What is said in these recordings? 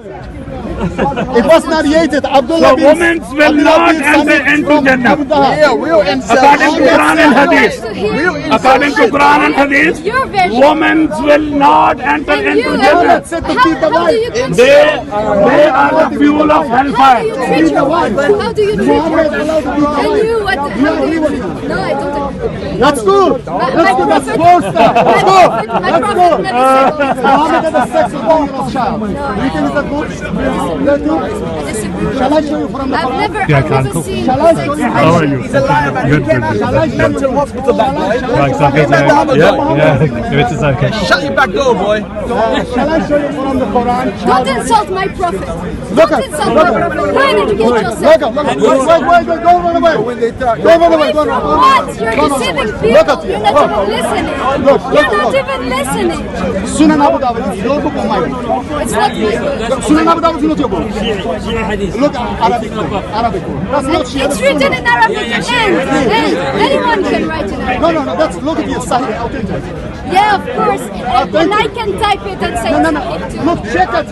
It was narrated. Abdullah So bin women will not enter into Jannah. Yeah, real incel. According to Quran and Hadith. According to Quran and Hadith, Your version. women will not enter And into you, Jannah. said to feed the how do you wife. They are the fuel of How do hellfire. you treat your wife? How do you treat your Muhammad wife? allowed to beat the And wife. you, what? You How do agree you with treat? me? No, I don't agree. That's good. That's good. That's good stuff. That's good. My That's prophet good. never said those things. Muhammad had a sex with a little child. Do you think it's a good? That's good. I disagree. Shall I show you from the I've Quran? never seen Shall I show you? How are you? He's a liar, man. Good, He came out good, of Shall I show you? mental hospital that night. Bak sakın evet zaten. Shut your back door, boy. Shall I show you from the Quran? Don't insult my prophet. Look Don't at- insult look my at- prophet. Go and educate yourself. Look, wait, don't run away. Don't run away, Away don't from run what? away. You're Don't run deceiving away. people. Look at you. You're not even listening. Look, You're look, not look. even listening. Sunan Abu Dawud is your book or my book? It's not my book. Sunan Abu Dawud is not your book. Look at Arabic book. Arabic book. That's not Shia. It's written in Arabic and anyone can write in Arabic. No. That's look at your Sahih authentic. Yeah, of course. And I can type it and say No. it too. Look, check it.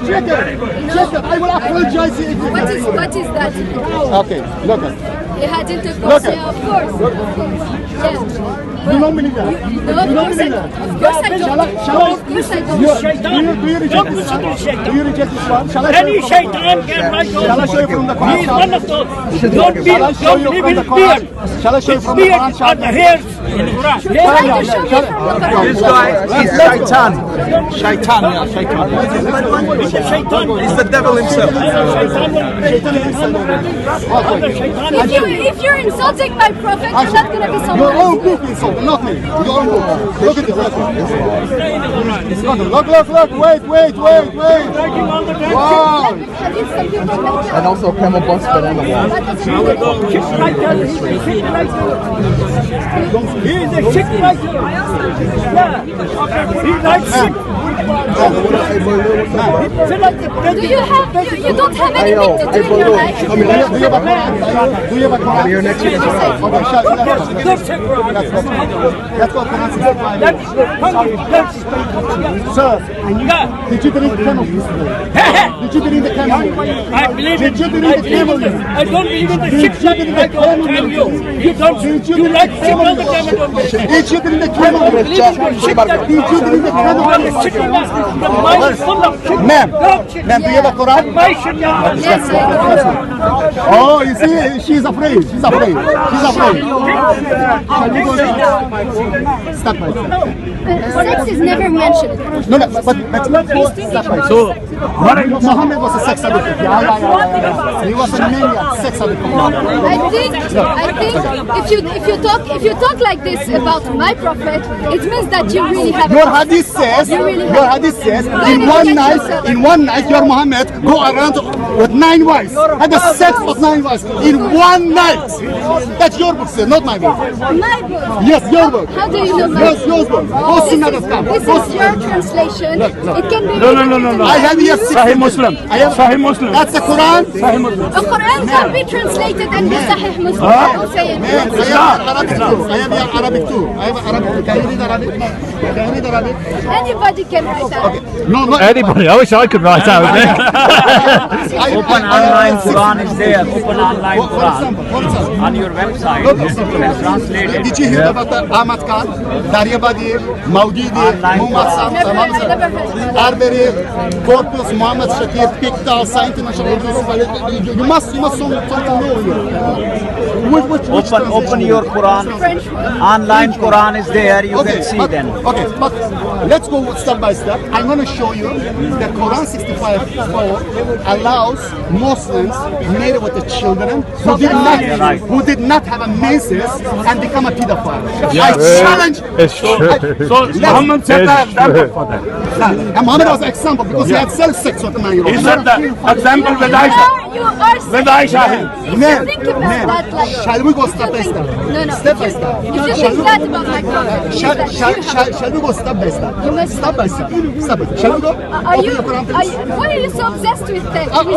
I will apologize if you. What is that? Okay, look at. You had intercourse, Look at- yeah, of course. Yeah. You don't believe that? No, of course I don't. Of course I don't. Shall I? Of course I Do don't. you reject this one? Do you reject this one? Shall I show Any you from shaitan can write Shall I show you from the Quran? He is one of those. Don't Shall I show you live from the in fear. Quran? Shall I show you from the Fear Quran? are the hairs in the Quran. Try to show me from the Quran. This guy is shaitan. Shaitan, yeah, shaitan. He's the devil himself. If you're insulting my prophet, you're not going to be Your someone own else. book insult, not me. Your own book. Look at this. Look. Wait. Wow. Have you some people make that? And also camel bus, but on the wall. That doesn't mean He is a sick writer. Yeah. He writes sick. Do you don't have anything to do in your life? Do you have a Quran? Do you have a Quran? Here next week. Okay, shut up. Let's go. Quran 65. Sir, did you drink camel juice today? Did you drink the camel juice? I believe Did you it. drink the camel juice? I don't believe in the Did sick you drink I the don't camel tell you. juice? You don't. Did you You drink like the sick camel all the time. I don't believe. Did you drink the camel juice? Did you drink the camel juice? The mind is full of shit. Ma'am, do you have a Quran? Why should you? Yes, I do. Oh, you see, she's afraid. Shall we go now? Stop right there. Sex is never mentioned. No, but stop right. So, Muhammad was a sex addict. Yeah. He was a maniac, sex addict. I think if you talk like this about my prophet, it means that you really have. Your hadith says, in one night, your Muhammad go around with 9 wives, had a sex with 9 wives in one night. That's your book, sir, not my book. My book. Yes, your book. How do you know my Yes, book? your book. Go Sunnah.com. This is your translation. It can be. No. I have here Sahih Muslim. Sahih Muslim. That's the Quran. The Quran can be translated and be Sahih Muslim. Don't say it. I have here Arabic too. Can you read Arabic? Anybody can write that. No. Anybody? I wish I could write out. Open online Quran is there. Open online For Quran example. on your website. It's translated. Did you hear about the Ahmad Khan, Daryabadi, Maudidi, Muhammad Never heard. Arbery, Corpus, Muhammad Shakir, Pickthall, Saint International. You must know here. Which Open your Quran. French one. Online Quran is there. You can see then. Okay, but let's go step by step. I'm going to show you that Quran 65:4 allows Muslims married with the children who did not have a menses and become a pedophile. I challenge. It's true. So Muhammad set the example for that. And Muhammad was an example because he had sex with a 9-year-old. He set the example with Aisha. You are With Aisha. Ma'am, think about that like. shall we go step by step? No. Step by step. If you think that about my prophet, Shall we go step by step? You must Step by step. Step by step. Shall we go? Are Open you? your Quran, please. Why are you so obsessed with sex? Open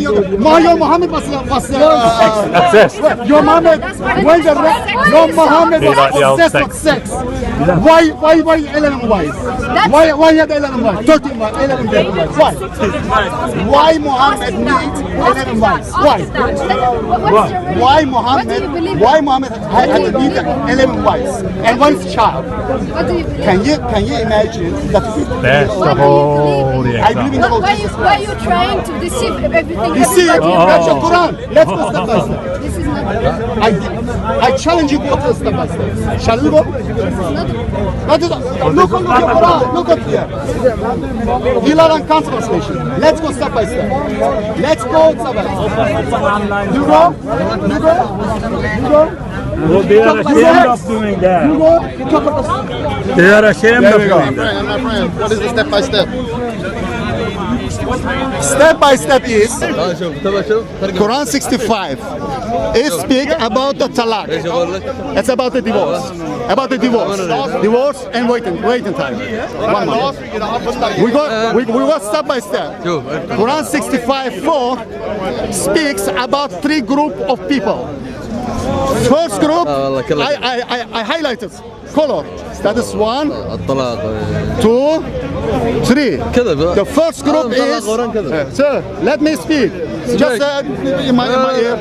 your Muhammad was Obsessed. your Muhammad when the your Muhammad He was like the old obsessed with sex. Why 11 wives? Why he had 11 wives? 13 wives, 11 wives. Why? Why Muhammad needs 11 wives? Why? Why Muhammad had to need 11 wives and one child? What do you believe? Can you imagine that? There's the whole the I believe in the Lord Jesus Why are you trying to deceive everything? You see, everybody? that's your Quran. Let's go step by step. This is not. I challenge you to go step by step. Shall we go? Look at your Quran. Look at here. Hilal and Kant translation. Let's go step by step. Let's go step by step. You go. You go. You go. Well, they are ashamed of doing that. You go. They are ashamed of doing that. My friend, what is the step by step? Step by step is Quran 65. It speaks about the talaq. It's about the divorce. About the divorce. Divorce and waiting time. 1 month. We go step by step. Quran 65:4 speaks about 3 groups of people. First group, I highlighted color. That is 1, 2, 3. The first group is. Sir, let me speak. Just in my ear.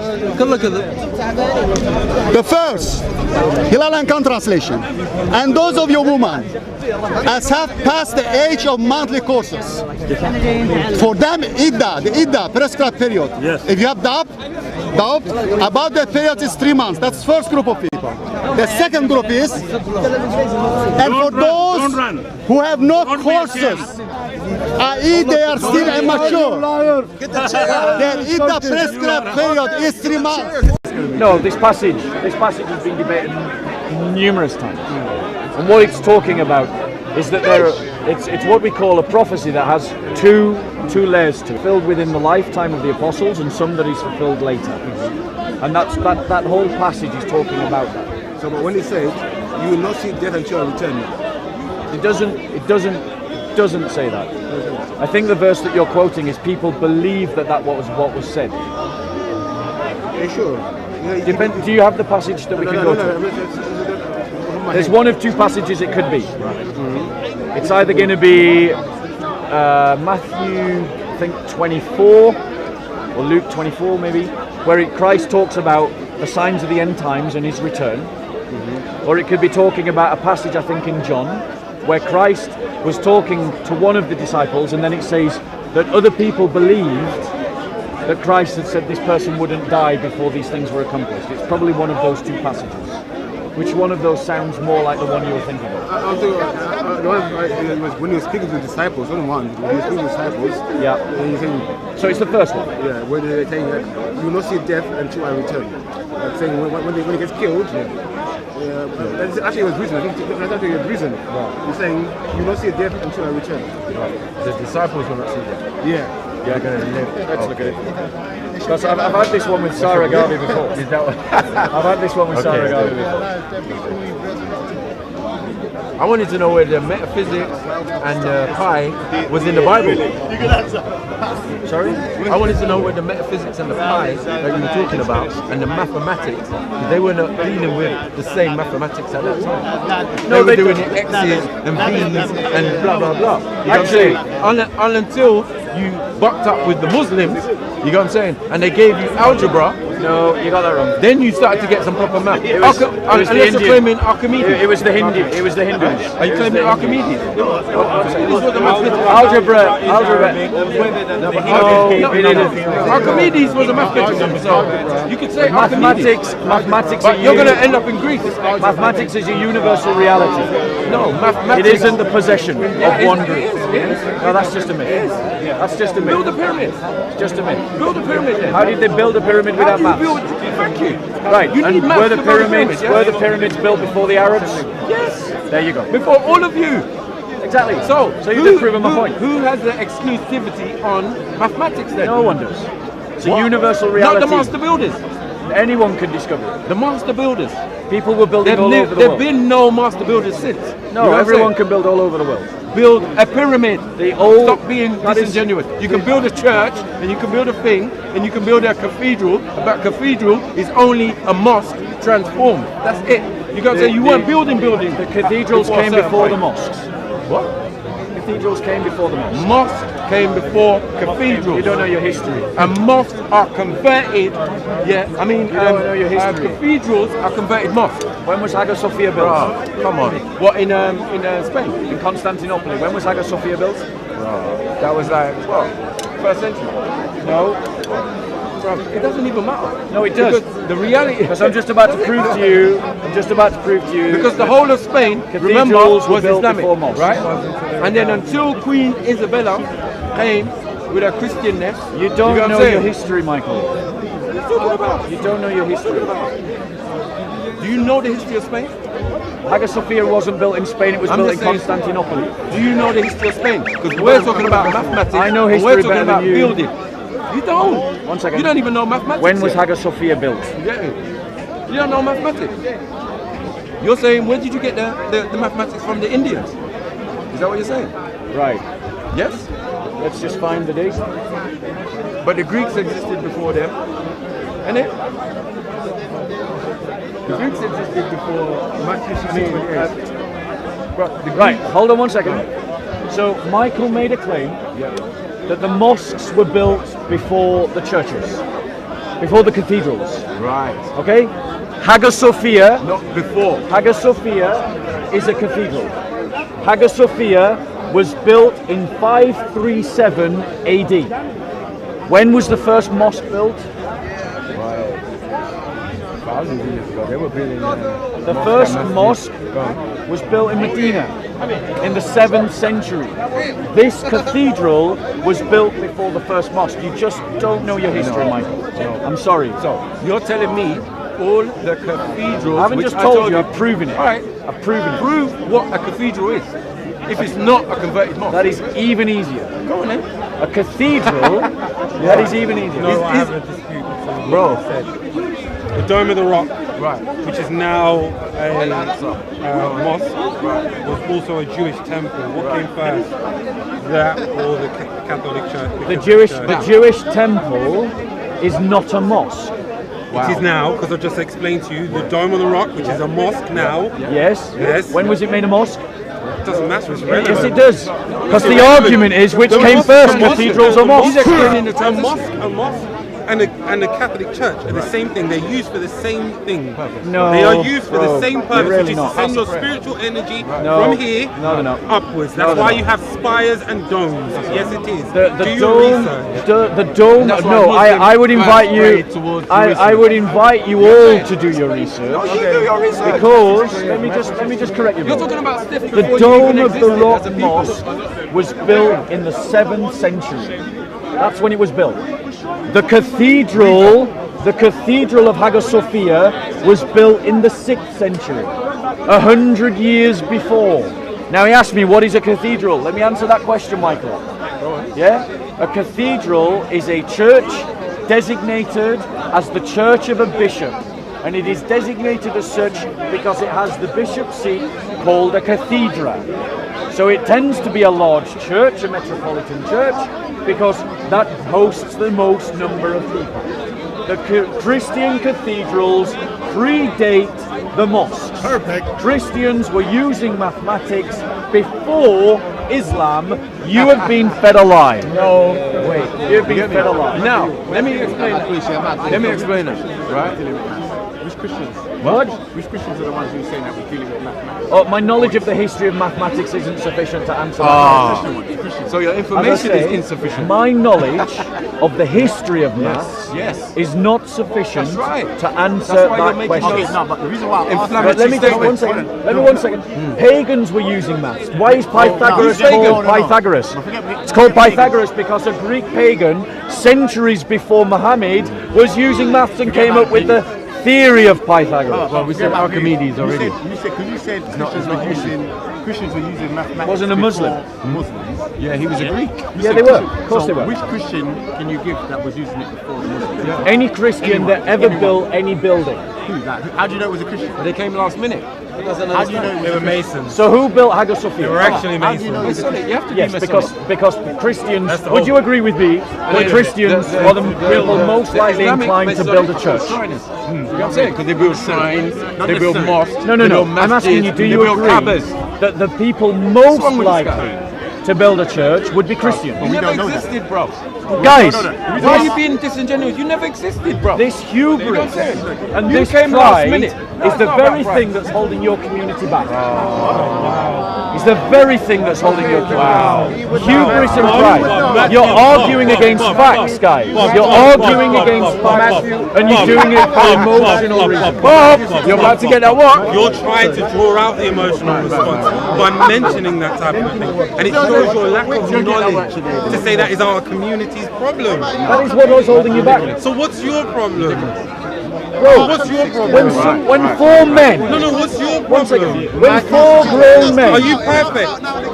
The first, Hilal and Khan translation. And those of you women as have passed the age of monthly courses, for them, the idda, prescribed period. Yes. If you have doubt about that period is 3 months. That's first group of people. The second group is, and for those who have no courses, i.e. they are still immature, their idda prescribed period is 3 months. No, this passage has been debated numerous times. And what it's talking about is that it's what we call a prophecy that has two layers to it, fulfilled within the lifetime of the apostles and some that is fulfilled later. And that whole passage is talking about that. So, but when it says, you will not see death until I return. It doesn't say that. I think the verse that you're quoting is people believe that was what was said. Yeah, sure. Do you have the passage that we can go to? There's one of 2 passages it could be. It's either going to be Matthew, I think 24, or Luke 24 maybe, where Christ talks about the signs of the end times and his return. Or it could be talking about a passage, I think, in John, where Christ was talking to one of the disciples, and then it says that other people believed that Christ had said this person wouldn't die before these things were accomplished. It's probably one of those 2 passages. Which one of those sounds more like the one you were thinking of? The one was when he was speaking to the disciples, when he was speaking to the disciples. Yeah. And he's saying, so it's the first one? Yeah, when they're saying that you will not see death until I return. Like saying when he gets killed, that's actually it was reason. I think that's actually a reason. Right. He's saying you will not see death until I return. Right. The disciples will not see death. Yeah. Yeah, going to live. Let's look at it. Because I've had this one with Sarah Garvey before. Is that what? I've had this one with Sarah Garvey before. I wanted to know where the metaphysics and the pi was in the Bible. You can answer. Sorry? I wanted to know where the metaphysics and the pi that you were talking about and the mathematics, they were not dealing with the same mathematics at that time. No, they were doing the X's and B's and blah blah blah. You know what I'm saying? Until you bucked up with the Muslims, you know what I'm saying? And they gave you algebra. No, you got that wrong. Then you started to get some proper math. Unless you're claiming Archimedes. It was the Hindu. It was the Hindus. Are you claiming Archimedes? Algebra. Archimedes was a mathematician, so you could say mathematics. But you're going to end up in Greece. Mathematics is a universal reality. No, mathematics. It isn't the possession of one group. No, that's just a myth. That's just a myth. Build a pyramid. Just a myth. Build a pyramid then. How did they build a pyramid without maths? Thank you. Right. You need maths were the to build a pyramids? pyramid, yeah? Were the pyramids built before the Arabs? Yes. There you go. Before all of you. Exactly. So you did prove my point. Who has the exclusivity on mathematics then? No one does. It's a universal reality. Not the master builders. Anyone can discover it. The master builders. People were building all over the There've world. been no master builders since. No, You know what I'm everyone saying? can build all over the world. Build a pyramid. The old- Stop being that is- disingenuous. You can build a church, and you can build a thing, and you can build a cathedral, but cathedral is only a mosque transformed. That's it. You got to say you weren't building buildings. The cathedrals before a came certain before the point. mosques. What? Cathedrals came before the mosques. Mosque came before cathedral. You don't know your history. And mosques are converted. Yeah, I mean, You don't know your history. cathedrals are converted mosques. When was Hagia Sophia built? Come on. What in Spain? In Constantinople. When was Hagia Sophia built? That was like what? First century. No. Bro, it doesn't even matter. No, it does. Because the reality Because I'm just about to prove to you. because the whole of Spain, remember, Cathedrals were was built Islamic, before mosques. right? And then until Queen Isabella came with her Christianness, You don't get what I'm know saying? your history, Michael. What are you talking about? You don't know your history. Do you know the history of Spain? Hagia Sophia wasn't built in Spain, it was I'm built in just saying- Constantinople. Do you know the history of Spain? Because we're talking about mathematics. I know and history we're talking better than about you. building. You don't. One second. You don't even know mathematics. When was yet. Hagia Sophia built? Yeah. You don't know mathematics. You're saying, where did you get the mathematics from? The Indians? Is that what you're saying? Right. Yes. Let's just find the date. But the Greeks existed before them, innit? The Greeks existed before Matthew 6:28. Right, hold on one second. So Michael made a claim that the mosques were built before the churches, before the cathedrals. Right. Okay? Hagia Sophia, Not before. Hagia Sophia is a cathedral. Hagia Sophia was built in 537 AD. When was the first mosque built? Thousands of years ago, they were building. The first mosque was built in Medina in the 7th century. This cathedral was built before the first mosque. You just don't know your history, Michael. I'm sorry. So you're telling me all the cathedrals? I haven't which just told you, you, I've proven it. All right. I've proven it. Prove what a cathedral is. If it's not a converted mosque. That is even easier. Go on then. A cathedral, that is even easier. No, I have a dispute between what you said. The Dome of the Rock, Right. which is now a mosque, was also a Jewish temple. What came first, that or the Catholic Church? The Catholic Jewish temple is not a mosque. It is now, because I just explained to you, the Dome of the Rock, which is a mosque now. Yes? Yes. When was it made a mosque? Doesn't matter, it's relevant. Yes, it does. Because the argument is which came first, cathedrals or mosques? A mosque and the Catholic Church are the same thing. They're used for the same thing. No, They are used for bro, the same they're purpose, really which is not. to send your spiritual energy No. from here No, they're not. upwards. No, That's they're why not. you have spires and domes. Yes, it is. The Do your dome, research. the dome. That's why No, Muslims I would invite pray you. towards I Jerusalem. would invite you all to do your research You do your research. because let me just correct you. You're bro. talking about Steph The before you Dome even of the existed Rock as a people. Mosque was built in the 7th century. That's when it was built. The cathedral of Hagia Sophia was built in the 6th century, 100 years before. Now he asked me, what is a cathedral? Let me answer that question, Michael. Yeah? A cathedral is a church designated as the church of a bishop. And it is designated as such because it has the bishop's seat called a cathedra. So it tends to be a large church, a metropolitan church, because that hosts the most number of people. The Christian cathedrals predate the mosques. Perfect. Christians were using mathematics before Islam. You have been fed a lie. No, wait. You've been fed a lie. Now, let me explain that. Let me explain that. Right? Which Christians? What? Which Christians are the ones who are saying that we're dealing with mathematics? Oh, my knowledge of the history of mathematics isn't sufficient to answer that. So your As I information say, is insufficient. my knowledge of the history of maths Yes. is not sufficient That's right. to answer That's why you're that making question. those- No, but the reason why I'm asking But let me take one second. Let me 1 second. Pagans were using maths. Why is Pythagoras no, called no. Pythagoras? It's called Pythagoras because a Greek pagan, centuries before Muhammad, was using maths and came up with the theory of Pythagoras. Well, we said Archimedes already. You said Christians were using Christians were using mathematics. Wasn't a Muslim. before Muslims. Yeah, he was a Greek. Yeah, they were. Of course So they were. which Christian can you give that was using it before the Muslims? Any Christian that ever built any building. Who? Like, how do you know it was a Christian? They came last minute. How do you know They were Masons. So who built Hagia Sophia? They were actually How do you know Masons. it was a Christian? You have to Yes, be because Christians. That's the Would whole- you agree with me? That Christians are the people most likely inclined to build a church. You know what I'm saying? Because they build shrines, they build mosques. No. they build I'm asking you, masjids, do they you build agree Kaabas. that the people most wrong with this guy? likely to build a church would be Christian? You never don't know that. existed, bro. Guys, Why are you being disingenuous? You never existed, bro. this hubris and You this came last pride minute. is the It's not very about thing that's holding your community back. It's the very thing that's holding your community back. Hubris and pride. You're arguing against facts, guys. You're arguing against facts, and you're doing it for emotional reasons. Bob, you're about to get that what? You're trying to draw out the emotional response by mentioning that type of thing. And it shows your lack of knowledge to say that is our community's problem. That is what was holding you back. So what's your problem? Bro, What's your problem? when four men, No, what's your one second, problem? when four grown men, Are you perfect?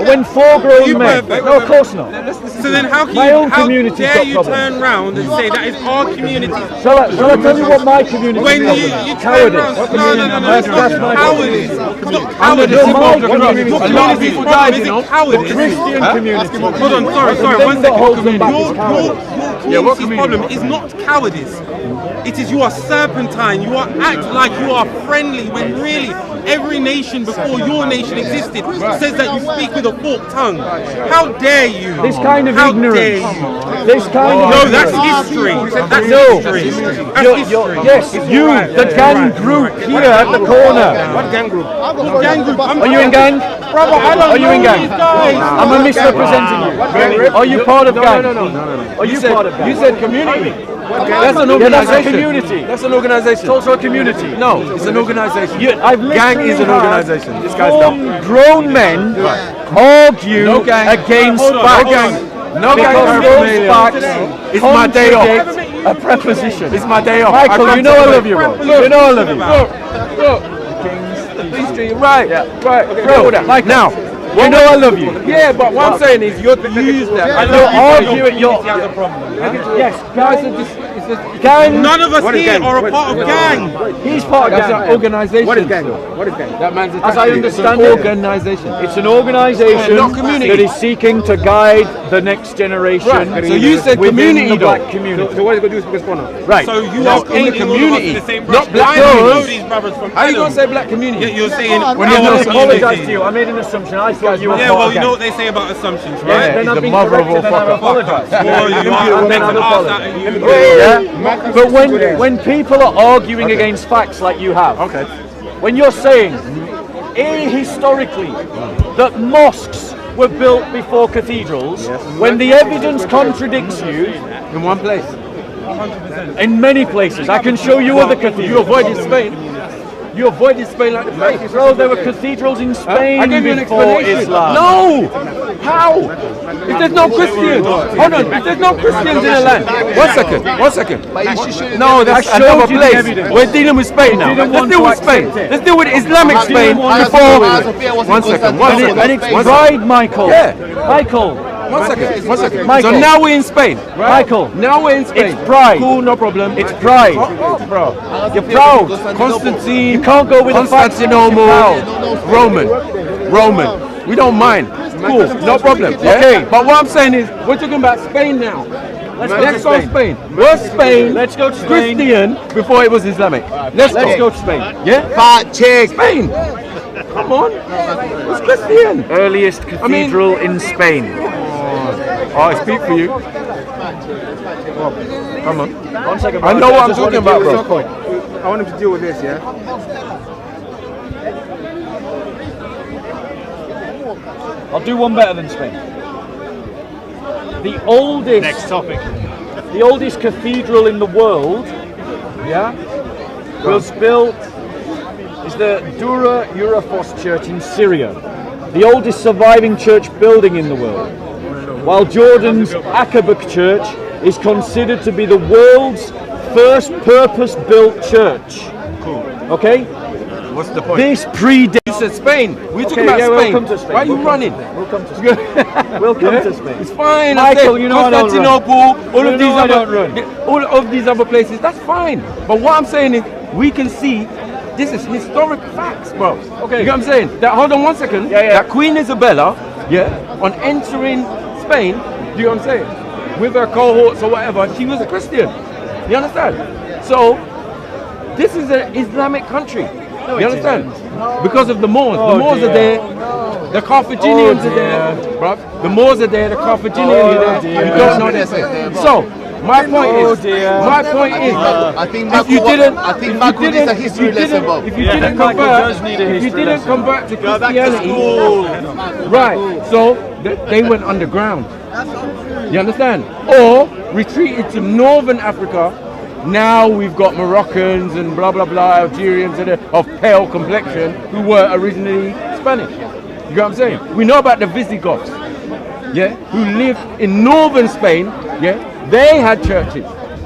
when four grown You men, perfect? no, of course not. So then how can My you, own how community's dare got you problems. turn round and say that is our community? Shall I tell you what my community When is? you turn Cowardice. round, no, it's That's not my cowardice. It's not No, cowardice. my Your community. community's problem isn't cowardice. Christian community. Hold on, sorry, The one thing that holds them second. back is cowardice. Your community's problem is not cowardice. It is you are serpentine. You are act like you are friendly when really every nation before your nation existed says that you speak with a forked tongue. How dare you? This kind of How ignorance. dare you? This kind of No, ignorance. that's history. That's No. history. That's history. Yes, you, the gang group here at the corner. What gang group? Gang group. Are you in gang? Brother, I don't Are you in know gang? these guys. Am I misrepresenting you? Are you part of gang? Are you part of gang? You said community. That's an Yeah, that's a organization. community. That's an organization. It's also a community. No, it's an organization. I've Gang literally is an had organization. This guy's dumb. grown men argue No gang. against Hold on, facts. no gang. No gang Because those paraphernalia. facts It's my day off. contradict a preposition. It's my day off. Michael, you know I love you, bro. You know I love you. Look. Please treat right. Yeah. Right. Okay, Bro, hold on. Michael, Now, you know I love you. yeah, but what I'm saying is you're use that. I You're arguing. You're Has a problem. yes, Guys, gang. Gang. None of us What is here gang? are a part of gang. He's part of That's an gang. organization. What is gang? What is gang? That man's As I understand it's it, an organization. it's an organisation Not community. that is seeking to guide the next generation. Right. So you said within community, the black though. community. So what is going to do is because corner? Right. So you No, are in the painting all of us community, in the same not brush. black I know girls. these brothers from How you gonna Adam. say black community? Yet you're saying When I'm our going to apologise community. to you. I made an assumption. I thought you were Yeah, part well, of you gang. know what they say about assumptions, Yeah, right? then the I've been mother of all corrected and I've fucker. apologised. Well, you are And then meant I've to ask apologised. that and you Yeah, but when people are arguing against facts like you have, when you're saying historically that mosques were built before cathedrals, when the evidence contradicts you In one place. in many places, I can show you other You cathedrals. avoided Spain. You avoided Spain like the plague. Bro, there were cathedrals in Spain I gave you an before explanation. Islam. No! How? If there's no Christians, hold on, if there's no Christians in the land. One second. No, that's I showed another you the place. evidence. We're dealing with Spain now. didn't Let's want deal to with Spain. accept it. Let's deal with Islamic Spain want to before. Sophia was in One second. Constantinople. It's pride, Michael. Yeah. Michael. One second. Michael. So now we're in Spain. Michael. Now we're in Spain. It's pride. Cool, no problem. It's pride. bro. You're proud. Constantine. You can't go with the facts. Constantinople. Roman. We don't mind. Cool, no problem. Yeah? Okay. But what I'm saying is, we're talking about Spain now. Let's go Spain. Was Spain Let's go to Spain. Christian before it was Islamic? Let's go to Spain. Yeah? Fact check. Spain. Come on. It's Christian. Earliest cathedral in Spain. Oh, I speak for you. Come on. 1 second. I know what I'm just want talking to about, deal with bro. Soko. I want him to deal with this, yeah? I'll do one better than Spain. The oldest. Next topic. The oldest cathedral in the world, was built, is the Dura Eurofos Church in Syria, the oldest surviving church building in the world, while Jordan's Aqaba Church is considered to be the world's first purpose-built church. Okay? What's the point? This predates. You said Spain. We're talking Okay, about yeah, we'll Spain. come to Spain. Why are you We'll come running? We'll come to Spain. We'll come to Spain. It's fine. Michael, I you know I don't run. Constantinople, all You of know these I other, don't run. all of these other places. That's fine. But what I'm saying is, we can see this is historic facts, bro. Okay. You know what I'm saying? That hold on one second. Yeah, yeah. That Queen Isabella, on entering Spain, you know what I'm saying? With her cohorts or whatever, she was a Christian. You understand? So this is an Islamic country. You understand? Because of the Moors. The Moors are there. The Carthaginians are there, bruv. The Moors are there. The Carthaginians are there. You don't know this. So my point is, I think if you didn't, I think if Michael you needs a didn't, history if you lesson, didn't, Bob. if you didn't Michael convert, does need a if you history didn't lesson. convert to Christianity, right? So they went underground. You understand? Or retreated to northern Africa. Now we've got Moroccans and blah blah blah, Algerians of pale complexion who were originally Spanish. You know what I'm saying? We know about the Visigoths, who lived in northern Spain. They had churches.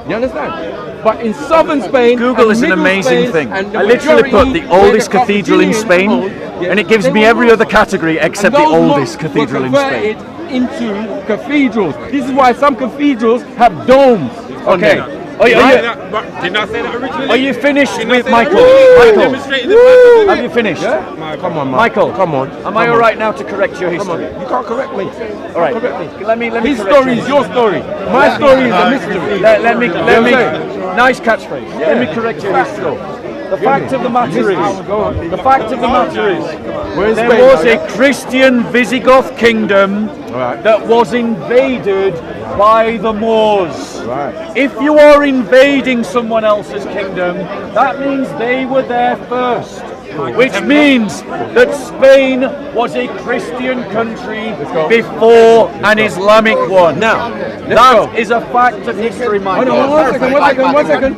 You understand? But in southern Spain, Google and is an middle amazing Spain, thing. and the I literally put majority the where oldest cathedral in Spain, Carthaginians and it gives they me were every other Muslims. category except And the those oldest mosques cathedral were in Spain. converted into cathedrals. This is why some cathedrals have domes on Okay. them. Didn't I say that originally? Are you finished Didn't I with say that Michael? originally? Michael, Demonstrated the fact have you finished? Come on, Michael, Come on. Am I all right now to correct your Come on. history? You can't correct me. All right. Correct me. Let me His correct story you. is your story. My story is a mystery. Let me. Yeah. Nice catchphrase. Let me correct your history. The fact of the matter is, there was a Christian Visigoth kingdom that was invaded by the Moors. If you are invading someone else's kingdom, that means they were there first. Which means that Spain was a Christian country before an Islamic one. Now, that is a fact of history, Michael. Hold on, one second.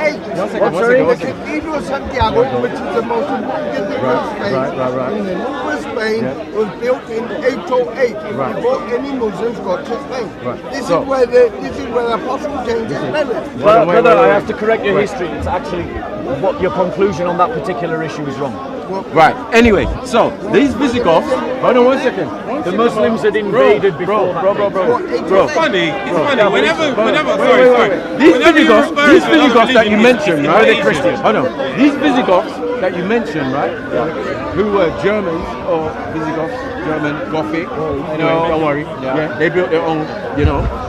The Cathedral of Santiago, which is the most important cathedral in Spain, in the north of Spain, was built in 808 before any Muslims got to Spain. This is where the Apostle James is buried. Brother, I have to correct your history. It's actually what your conclusion on that particular issue is wrong. Right. Anyway, so these Visigoths. Hold on one second. The Muslims had invaded before. It's funny. Whenever. These Visigoths that you mentioned, right? They're Christian. Oh no. These Visigoths that you mentioned, right? Who were Germans or Visigoths, German Gothic. Anyway, don't worry. Yeah. They built their own,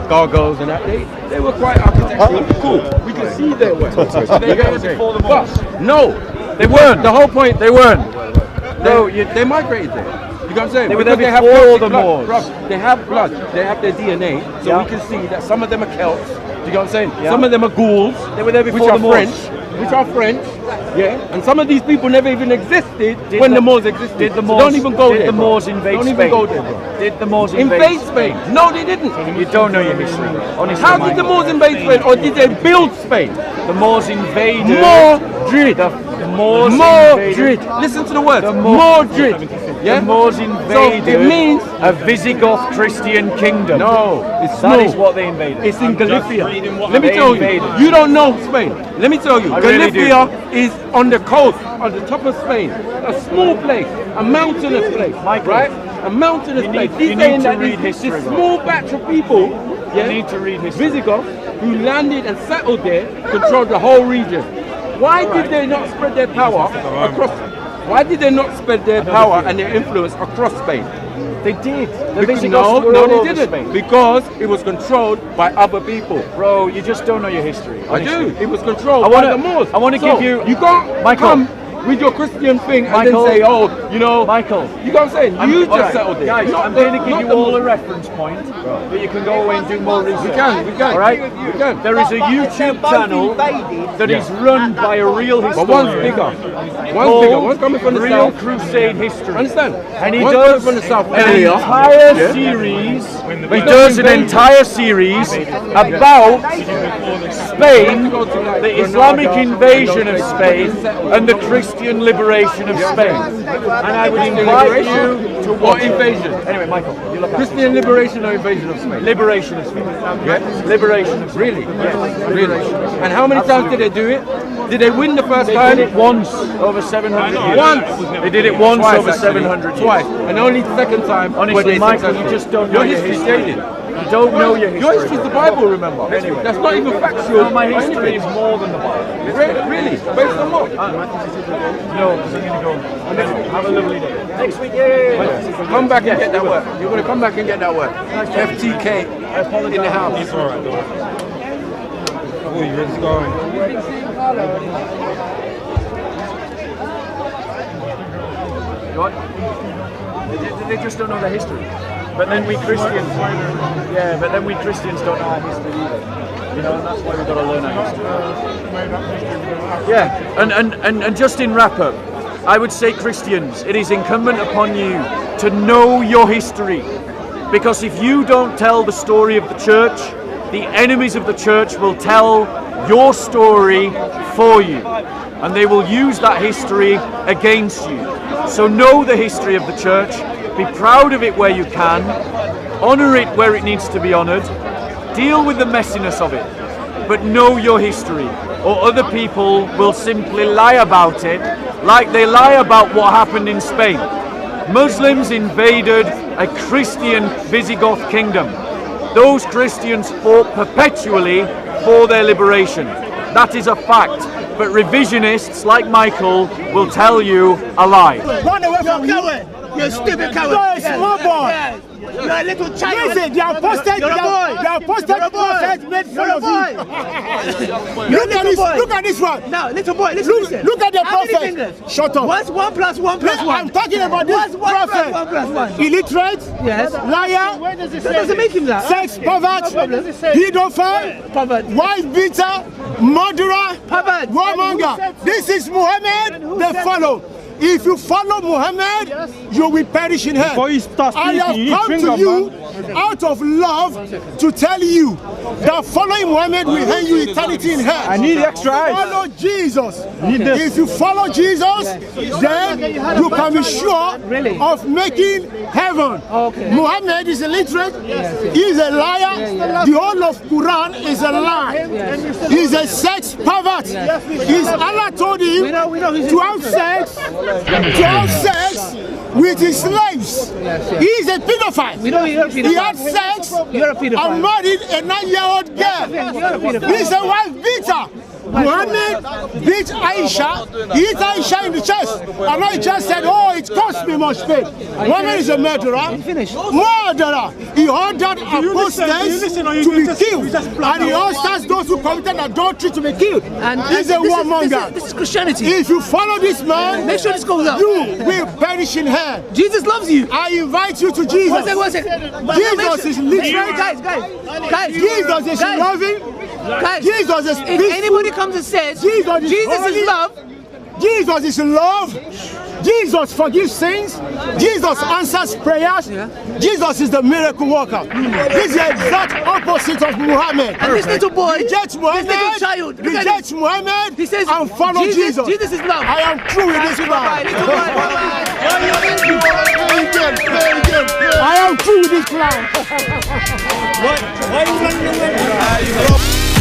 gargoyles and that. They were quite architectural. Cool. We can see their work. Before the Moors. But no, They weren't. The whole point. They weren't. No, they migrated there. You know what I'm saying? They were there Because before Celtic the blood. Moors. Bruv, they have blood. They have their DNA. So we can see that some of them are Celts. Do you know what I'm saying? Yeah. Some of them are Gauls. They were there before which are the Moors. French. Yeah. And some of these people never even existed when the Moors existed. Did the So Moors? don't even go there. Did the bro. Moors invade Don't Spain? even go there, bro. Did the Moors Invade Spain? No, they didn't. You don't know your history. Honestly, How did the Moors invade Spain, or did they build Spain? The Moors invaded. Madrid. The Moors Madrid. invaded. Listen to the words. The Madrid. Yeah. The Moors invaded. So it means a Visigoth Christian kingdom. no. It's That no. is what they invaded. It's in Galicia. what Let me they tell you. invaded. You don't know Spain. Let me tell you. I really Galicia is on the coast, on the top of Spain. A small place, a mountainous place, Michael, right? A mountainous place. you He's need saying to that read this history, bro. small batch of people, You need to read history. Visigoths, who landed and settled there, controlled the whole region. Why did they not spread their power across? Why did they not spread their power and their influence across Spain? They did. The Because, Visigoths were no, all they over didn't. Spain. Because it was controlled by other people. Bro, you just don't know your history. I honestly. do. It was controlled I by wanna- the Moors. I wanna So, give you- You can't Michael. come with your Christian thing and Michael. then say, oh, Michael. You know what I'm saying? You just settled it. Guys, Not I'm the- going to give not you the all a Moors. reference point, but you can go away and do more research. We can. All right? We can. There is a YouTube channel that is run by a real historian. But one's bigger. One's bigger. One's coming from the Real south. Crusade History. Understand? And he One's does coming from the south an area. entire series He does an entire series about Spain, the Islamic invasion of Spain, and the Christian liberation of Spain. And I would invite you to What invasion? Anyway, Michael, you look Christian liberation or invasion of Spain? Liberation of Spain. Yeah. Liberation of Spain. Really? Yes. Really? And how many times did they do it? Did they win the first They time? did it once over 700 years. Once. They did it once Twice, over actually. 700 years. Twice. And only the second time. were Honestly, they Michael, successful. you just don't know your history. history. Jaded. You don't know your history. Your history is the Bible, remember? Anyway. That's not even factual. No, my history is more than the Bible. Really? Based on what? No, because I'm going to go. Have a lovely day. Next week, yay! Come back and get that work. You're going to come back and get that work. FTK in the house. It's all right, though. Oh, you ready to go? What? They just don't know their history. But then we Christians, don't know our history either. You know, and that's why we've got to learn our history. Yeah, and just in wrap up, I would say Christians, it is incumbent upon you to know your history. Because if you don't tell the story of the church, the enemies of the church will tell your story for you. And they will use that history against you. So know the history of the church, be proud of it where you can, honour it where it needs to be honoured, deal with the messiness of it, but know your history, or other people will simply lie about it, like they lie about what happened in Spain. Muslims invaded a Christian Visigoth kingdom. Those Christians fought perpetually for their liberation. That is a fact. But revisionists like Michael will tell you a lie. Run away from coward. You're a stupid coward. You're a small boy. You're a little child. Listen, they are posted. They are posted prophets made fun of you. Look at this one. Now, little boy, listen. Look at the prophet. Shut up. What's 1 + 1 + 1? I'm talking about this prophet. 1 + 1 + 1. Illiterate. Yes. Liar. Where does it say? Does it make him that? Sex, pervert. Pedophile. Pervert. Wife beater. Murderer. Pervert. Warmonger. This is Muhammad. They follow. If you follow Muhammad, you will perish in hell. I have come to you out of love to tell you that following Muhammad will hand you eternity in hell. I need extra eyes. Follow Jesus. If you follow Jesus, then you can be sure of making heaven. Muhammad is illiterate. He is a liar. The whole of Quran is a lie. He is a sex pervert. Allah told him to have sex with his slaves. He is a pedophile. He had sex and married a 9-year-old girl. He is a wife beater. Muhammad beat Aisha, he hit Aisha in the chest. And I just said, oh, it cost me much pain. Muhammad is a murderer. Murderer. He ordered apostates to be killed. And he orders those who committed adultery to be killed. He's a warmonger. This is Christianity. If you follow this man, make sure this goes out. You will perish in hell. Jesus loves you. I invite you to Jesus. One second. Jesus is literally. Guys. Jesus is loving. Guys, Jesus is peaceful. If anybody comes and says Jesus is love, Jesus is love, Jesus forgives sins, Jesus answers prayers, Jesus is the miracle worker. This is the exact opposite of Muhammad. And this little boy, rejects Muhammad, this little child, rejects Muhammad, he says, and follow Jesus. Jesus is love. I am through with this clown. I am through with this clown. Why are you running away?